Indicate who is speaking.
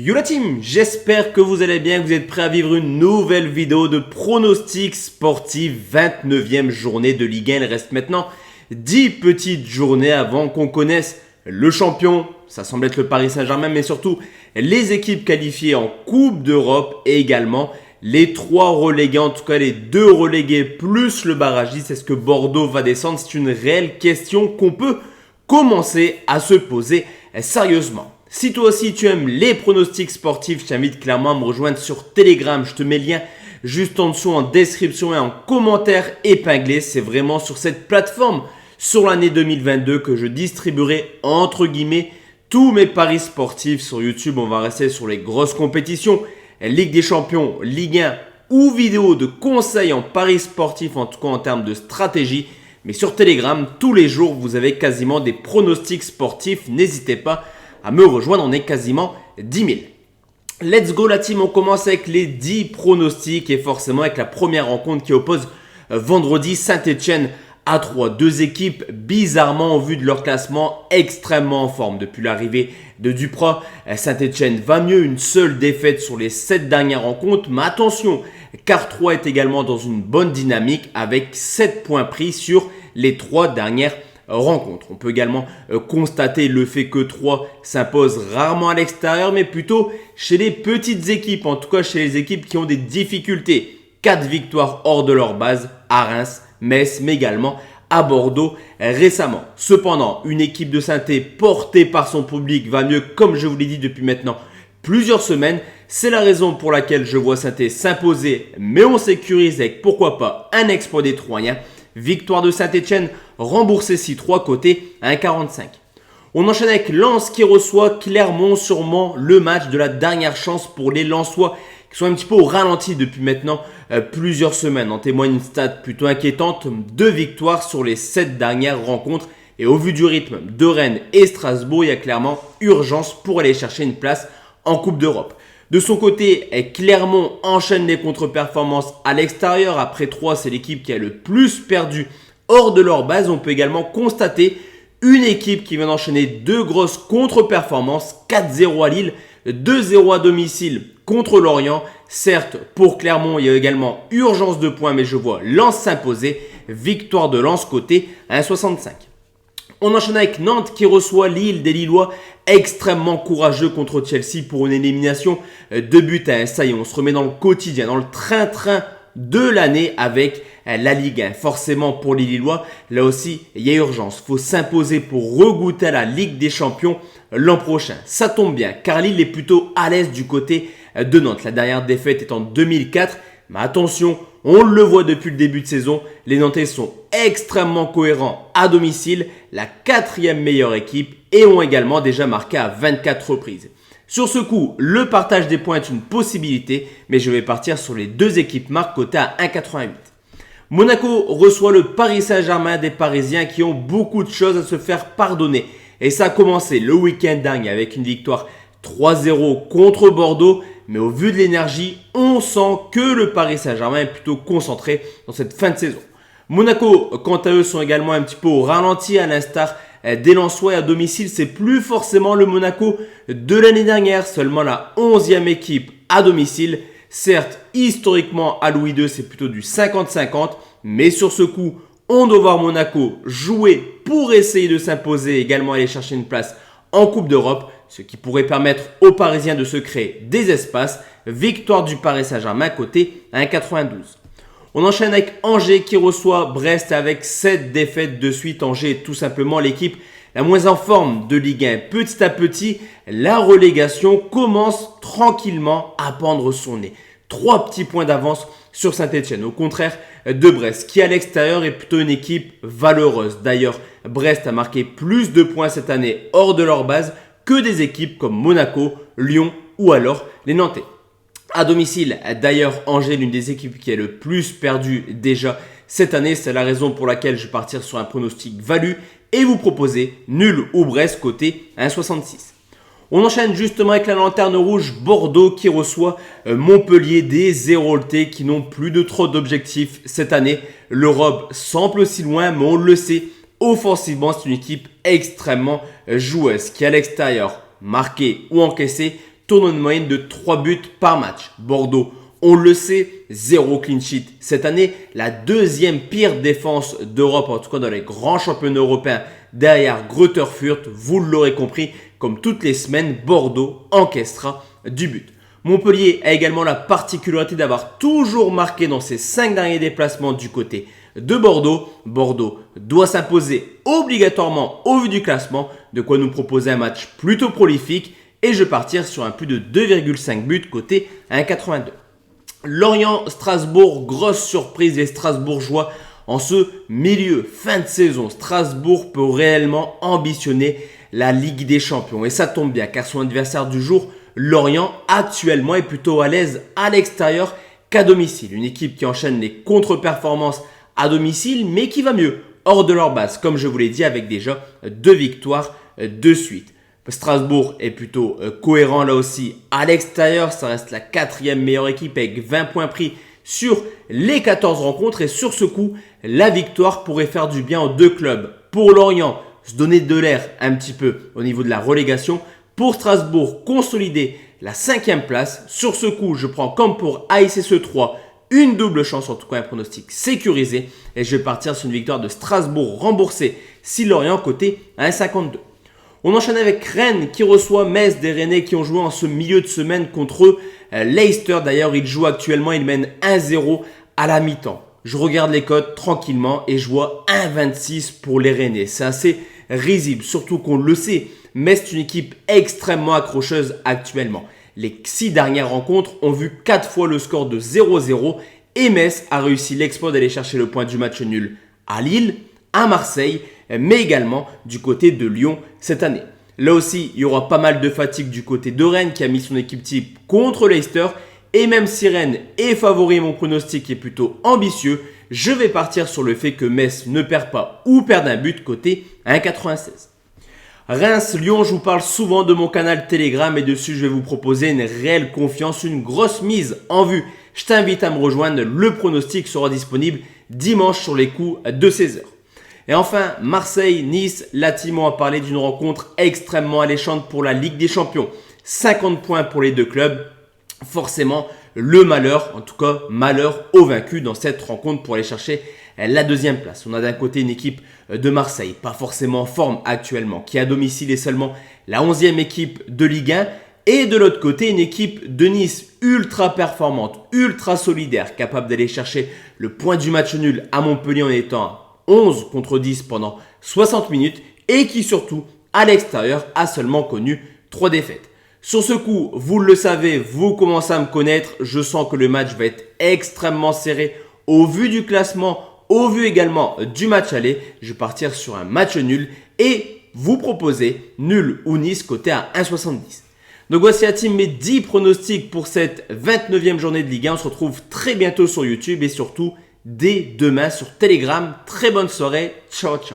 Speaker 1: Yo la team, j'espère que vous allez bien, que vous êtes prêts à vivre une nouvelle vidéo de pronostics sportifs, 29e journée de Ligue 1. Il reste maintenant 10 petites journées avant qu'on connaisse le champion, ça semble être le Paris Saint-Germain, mais surtout les équipes qualifiées en Coupe d'Europe et également les 3 relégués, en tout cas les 2 relégués plus le barragiste. Est-ce que Bordeaux va descendre? C'est une réelle question qu'on peut commencer à se poser sérieusement. Si toi aussi tu aimes les pronostics sportifs, je t'invite clairement à me rejoindre sur Telegram. Je te mets le lien juste en dessous en description et en commentaire épinglé. C'est vraiment sur cette plateforme sur l'année 2022 que je distribuerai entre guillemets tous mes paris sportifs. Sur YouTube, on va rester sur les grosses compétitions, Ligue des Champions, Ligue 1 ou vidéos de conseils en paris sportifs, en tout cas en termes de stratégie. Mais sur Telegram, tous les jours, vous avez quasiment des pronostics sportifs. N'hésitez pas à me rejoindre, on est quasiment 10 000. Let's go la team, on commence avec les 10 pronostics et forcément avec la première rencontre qui oppose vendredi Saint-Etienne à 3. Deux équipes bizarrement au vu de leur classement extrêmement en forme. Depuis l'arrivée de Duprat, Saint-Etienne va mieux, une seule défaite sur les 7 dernières rencontres. Mais attention, car 3 est également dans une bonne dynamique avec 7 points pris sur les 3 dernières rencontre. On peut également constater le fait que 3 s'impose rarement à l'extérieur, mais plutôt chez les petites équipes, en tout cas chez les équipes qui ont des difficultés. 4 victoires hors de leur base à Reims, Metz, mais également à Bordeaux récemment. Cependant, une équipe de Saint-Étienne portée par son public va mieux, comme je vous l'ai dit depuis maintenant plusieurs semaines. C'est la raison pour laquelle je vois Saint-Étienne s'imposer, mais on sécurise avec pourquoi pas un exploit des Troyens. Victoire de Saint-Etienne, remboursé 6-3 côté 1,45. On enchaîne avec Lens qui reçoit Clermont, sûrement le match de la dernière chance pour les Lensois qui sont un petit peu au ralenti depuis maintenant plusieurs semaines. En témoigne une stat plutôt inquiétante, 2 victoires sur les 7 dernières rencontres. Et au vu du rythme de Rennes et Strasbourg, il y a clairement urgence pour aller chercher une place en Coupe d'Europe. De son côté, Clermont enchaîne les contre-performances à l'extérieur. Après 3, c'est l'équipe qui a le plus perdu hors de leur base. On peut également constater une équipe qui vient d'enchaîner 2 grosses contre-performances. 4-0 à Lille, 2-0 à domicile contre Lorient. Certes, pour Clermont, il y a également urgence de points, mais je vois Lens s'imposer. Victoire de Lens côté 1,65. On enchaîne avec Nantes qui reçoit Lille, des Lillois extrêmement courageux contre Chelsea pour une élimination 2 buts à 1. Ça y est, on se remet dans le quotidien, dans le train-train de l'année avec la Ligue 1. Forcément pour les Lillois, là aussi, il y a urgence. Il faut s'imposer pour regoûter à la Ligue des Champions l'an prochain. Ça tombe bien car Lille est plutôt à l'aise du côté de Nantes. La dernière défaite est en 2004. Mais attention, on le voit depuis le début de saison, les Nantais sont extrêmement cohérents à domicile, la 4e meilleure équipe et ont également déjà marqué à 24 reprises. Sur ce coup, le partage des points est une possibilité, mais je vais partir sur les 2 équipes marques cotées à 1,88. Monaco reçoit le Paris Saint-Germain, des Parisiens qui ont beaucoup de choses à se faire pardonner. Et ça a commencé le week-end dernier avec une victoire 3-0 contre Bordeaux. Mais au vu de l'énergie, on sent que le Paris Saint-Germain est plutôt concentré dans cette fin de saison. Monaco, quant à eux, sont également un petit peu au ralenti à l'instar des Lensois. Et à domicile, c'est plus forcément le Monaco de l'année dernière, seulement la 11e équipe à domicile. Certes, historiquement, à Louis II, c'est plutôt du 50-50. Mais sur ce coup, on doit voir Monaco jouer pour essayer de s'imposer et également aller chercher une place en Coupe d'Europe, ce qui pourrait permettre aux Parisiens de se créer des espaces. Victoire du Paris Saint-Germain côté 1,92. On enchaîne avec Angers qui reçoit Brest avec 7 défaites de suite. Angers est tout simplement l'équipe la moins en forme de Ligue 1. Petit à petit, la relégation commence tranquillement à pendre son nez. 3 petits points d'avance sur Saint-Etienne, au contraire de Brest, qui à l'extérieur est plutôt une équipe valeureuse. D'ailleurs, Brest a marqué plus de points cette année hors de leur base que des équipes comme Monaco, Lyon ou alors les Nantais. À domicile, d'ailleurs, Angers est l'une des équipes qui a le plus perdu déjà cette année. C'est la raison pour laquelle je vais partir sur un pronostic value et vous proposer nul ou Brest côté 1,66. On enchaîne justement avec la lanterne rouge Bordeaux qui reçoit Montpellier, des Héroltais qui n'ont plus de trop d'objectifs cette année. L'Europe semble si loin, mais on le sait, offensivement c'est une équipe extrêmement joueuse qui à l'extérieur, marqué ou encaissé, tournent une moyenne de 3 buts par match. Bordeaux, on le sait, 0 clean sheet. Cette année, la deuxième pire défense d'Europe, en tout cas dans les grands championnats européens, derrière Greuther Fürth. Vous l'aurez compris, comme toutes les semaines, Bordeaux encaissera du but. Montpellier a également la particularité d'avoir toujours marqué dans ses 5 derniers déplacements du côté de Bordeaux. Bordeaux doit s'imposer obligatoirement au vu du classement, de quoi nous proposer un match plutôt prolifique, et je vais partir sur un plus de 2,5 buts côté 1,82. Lorient-Strasbourg, grosse surprise des Strasbourgeois en ce milieu fin de saison. Strasbourg peut réellement ambitionner la Ligue des Champions, et ça tombe bien car son adversaire du jour, Lorient, actuellement est plutôt à l'aise à l'extérieur qu'à domicile. Une équipe qui enchaîne les contre-performances à domicile, mais qui va mieux hors de leur base, comme je vous l'ai dit, avec déjà 2 victoires de suite. Strasbourg est plutôt cohérent là aussi à l'extérieur. Ça reste la 4e meilleure équipe avec 20 points pris sur les 14 rencontres. Et sur ce coup, la victoire pourrait faire du bien aux deux clubs. Pour Lorient, se donner de l'air un petit peu au niveau de la relégation. Pour Strasbourg, consolider la 5e place. Sur ce coup, je prends comme pour ASSE 3 une double chance, en tout cas un pronostic sécurisé. Et je vais partir sur une victoire de Strasbourg remboursée si Lorient côté 1,52. On enchaîne avec Rennes qui reçoit Metz, des Rennais qui ont joué en ce milieu de semaine contre Leicester. D'ailleurs, ils jouent actuellement, ils mènent 1-0 à la mi-temps. Je regarde les cotes tranquillement et je vois 1,26 pour les Rennais. C'est assez risible, surtout qu'on le sait. Metz est une équipe extrêmement accrocheuse actuellement. Les 6 dernières rencontres ont vu 4 fois le score de 0-0 et Metz a réussi l'exploit d'aller chercher le point du match nul à Lille, à Marseille, mais également du côté de Lyon cette année. Là aussi, il y aura pas mal de fatigue du côté de Rennes qui a mis son équipe type contre Leicester. Et même si Rennes est favori, mon pronostic est plutôt ambitieux, je vais partir sur le fait que Metz ne perd pas ou perd un but côté 1,96. Reims-Lyon, je vous parle souvent de mon canal Telegram et dessus je vais vous proposer une réelle confiance, une grosse mise en vue. Je t'invite à me rejoindre, le pronostic sera disponible dimanche sur les coups de 16h. Et enfin, Marseille-Nice, là Timon a parlé d'une rencontre extrêmement alléchante pour la Ligue des Champions. 50 points pour les deux clubs. Forcément, le malheur, en tout cas malheur au vaincu dans cette rencontre pour aller chercher la 2e place. On a d'un côté une équipe de Marseille, pas forcément en forme actuellement, qui à domicile est seulement la 11e équipe de Ligue 1. Et de l'autre côté, une équipe de Nice ultra performante, ultra solidaire, capable d'aller chercher le point du match nul à Montpellier en étant 11 contre 10 pendant 60 minutes et qui surtout, à l'extérieur, a seulement connu 3 défaites. Sur ce coup, vous le savez, vous commencez à me connaître, je sens que le match va être extrêmement serré au vu du classement, au vu également du match aller. Je vais partir sur un match nul et vous proposer nul ou Nice côté à 1,70. Donc voici à team mes 10 pronostics pour cette 29e journée de Ligue 1. On se retrouve très bientôt sur YouTube et surtout dès demain sur Telegram. Très bonne soirée. Ciao, ciao.